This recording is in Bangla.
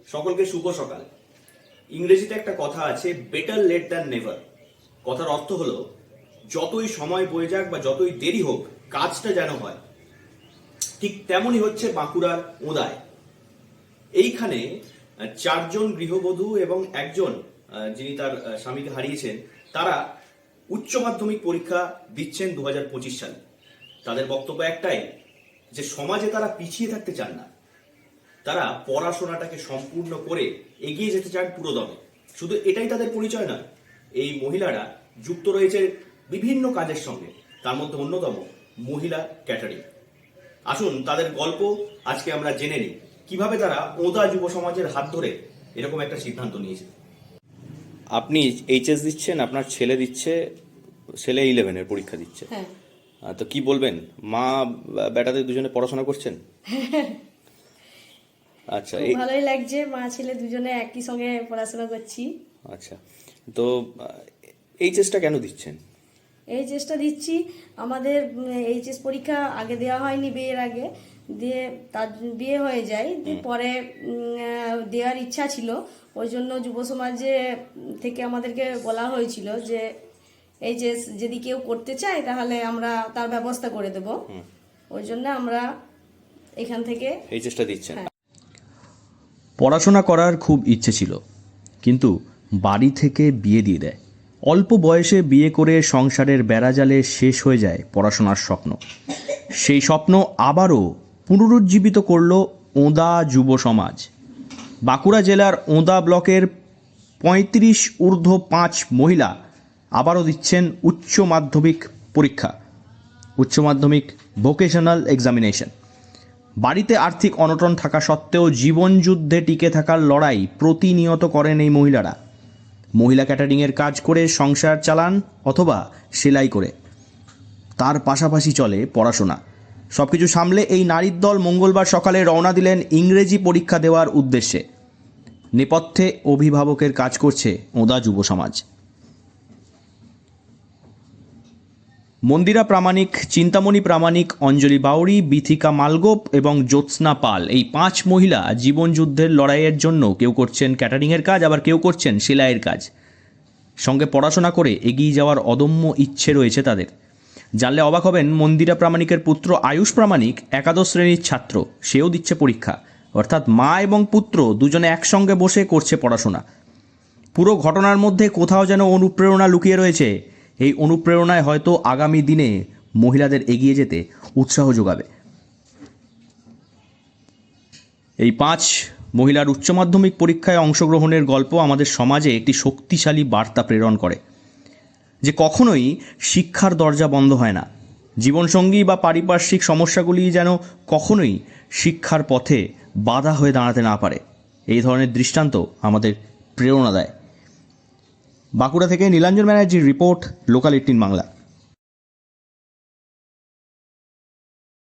সকলকে শুভ সকাল। ইংরেজিতে একটা কথা আছে, বেটার লেট দ্যান নেভার। কথার অর্থ হলো যতই সময় বয়ে যাক বা যতই দেরি হোক, কাজটা যেন হয়। ঠিক তেমনই হচ্ছে বাঁকুড়ার ওঁদায়। এইখানে 4 জন গৃহবধূ এবং একজন যিনি তার স্বামীকে হারিয়েছেন, তারা উচ্চ মাধ্যমিক পরীক্ষা দিচ্ছেন 2025 সালে। তাদের বক্তব্য একটাই, যে সমাজে তারা পিছিয়ে থাকতে চান না, তারা পড়াশোনাটাকে সম্পূর্ণ করে এগিয়ে যেতে চান পুরোদমে। শুধু এটাই তাদের পরিচয় নয়, এই মহিলারা যুক্ত রয়েছে বিভিন্ন কাজের সঙ্গে, তার মধ্যে অন্যতম মহিলা ক্যাটারিং। আসুন তাদের গল্প আজকে আমরা জেনে নিই, কিভাবে তারা ওঁদা যুব সমাজের হাত ধরে এরকম একটা সিদ্ধান্ত নিয়েছে। আপনি এইচএস দিচ্ছেন, আপনার ছেলে দিচ্ছে, ছেলে 11-এর পরীক্ষা দিচ্ছে। হ্যাঁ। তো কি বলবেন, মা বেটাদের দুজনে পড়াশোনা করছেন? আচ্ছা, খুব ভালোই লাগছে, মা ছেলে দুজনে একই সঙ্গে পড়াশোনা করছি। আচ্ছা, তো এইচএসটা কেন দিচ্ছেন? এইচএসটা দিচ্ছি, আমাদের এইচএস পরীক্ষা আগে দেওয়া হয়নি, বিয়ের আগে দিয়ে তার বিয়ে হয়ে যায়, দিয়ে পরে দেওয়ার ইচ্ছা ছিল। ওই জন্য যুব সমাজে থেকে আমাদেরকে বলা হয়েছিল যে এইচএস যদি কেউ করতে চায় তাহলে আমরা তার ব্যবস্থা করে দেব। ওই জন্য আমরা এখান থেকে এইচএসটা দিচ্ছেন। পড়াশোনা করার খুব ইচ্ছে ছিল, কিন্তু বাড়ি থেকে বিয়ে দিয়ে দেয়। অল্প বয়সে বিয়ে করে সংসারের বেড়াজালে শেষ হয়ে যায় পড়াশোনার স্বপ্ন। সেই স্বপ্ন আবারও পুনরুজ্জীবিত করল ওঁদা যুব সমাজ। বাঁকুড়া জেলার ওঁদা ব্লকের 35 মহিলা আবারও দিচ্ছেন উচ্চ মাধ্যমিক পরীক্ষা, উচ্চ মাধ্যমিক ভোকেশনাল এক্সামিনেশন। বাড়িতে আর্থিক অনটন থাকা সত্ত্বেও জীবনযুদ্ধে টিকে থাকার লড়াই প্রতিনিয়ত করেন এই মহিলারা। মহিলা ক্যাটারিংয়ের কাজ করে সংসার চালান অথবা সেলাই করে, তার পাশাপাশি চলে পড়াশোনা। সব কিছু সামলে এই নারীর দল মঙ্গলবার সকালে রওনা দিলেন ইংরেজি পরীক্ষা দেওয়ার উদ্দেশ্যে। নেপথ্যে অভিভাবকের কাজ করছে ওঁদা যুব সমাজ। মন্দিরা প্রামাণিক, চিন্তামণি প্রামাণিক, অঞ্জলি বাউরি, বিথিকা মালগোপ এবং জ্যোৎস্না পাল, এই 5 মহিলা জীবনযুদ্ধের লড়াইয়ের জন্য কেউ করছেন ক্যাটারিংয়ের কাজ, আবার কেউ করছেন সেলাইয়ের কাজ। সঙ্গে পড়াশোনা করে এগিয়ে যাওয়ার অদম্য ইচ্ছে রয়েছে তাদের। জানলে অবাক হবেন, মন্দিরা প্রামাণিকের পুত্র আয়ুষ প্রামাণিক একাদশ শ্রেণীর ছাত্র, সেও দিচ্ছে পরীক্ষা। অর্থাৎ মা এবং পুত্র দুজনে একসঙ্গে বসে করছে পড়াশোনা। পুরো ঘটনার মধ্যে কোথাও যেন অনুপ্রেরণা লুকিয়ে রয়েছে। এই অনুপ্রেরণায় হয়তো আগামী দিনে মহিলাদের এগিয়ে যেতে উৎসাহ যোগাবে। এই 5 মহিলার উচ্চ মাধ্যমিক পরীক্ষায় অংশগ্রহণের গল্প আমাদের সমাজে একটি শক্তিশালী বার্তা প্রেরণ করে, যে কখনোই শিক্ষার দরজা বন্ধ হয় না। জীবনসঙ্গী বা পারিপার্শ্বিক সমস্যাগুলি যেন কখনোই শিক্ষার পথে বাধা হয়ে দাঁড়াতে না পারে। এই ধরনের দৃষ্টান্ত আমাদের প্রেরণা দেয়। বাঁকুড়া থেকে নীলাঞ্জন ব্যানার্জির রিপোর্ট, লোকাল 18 বাংলা।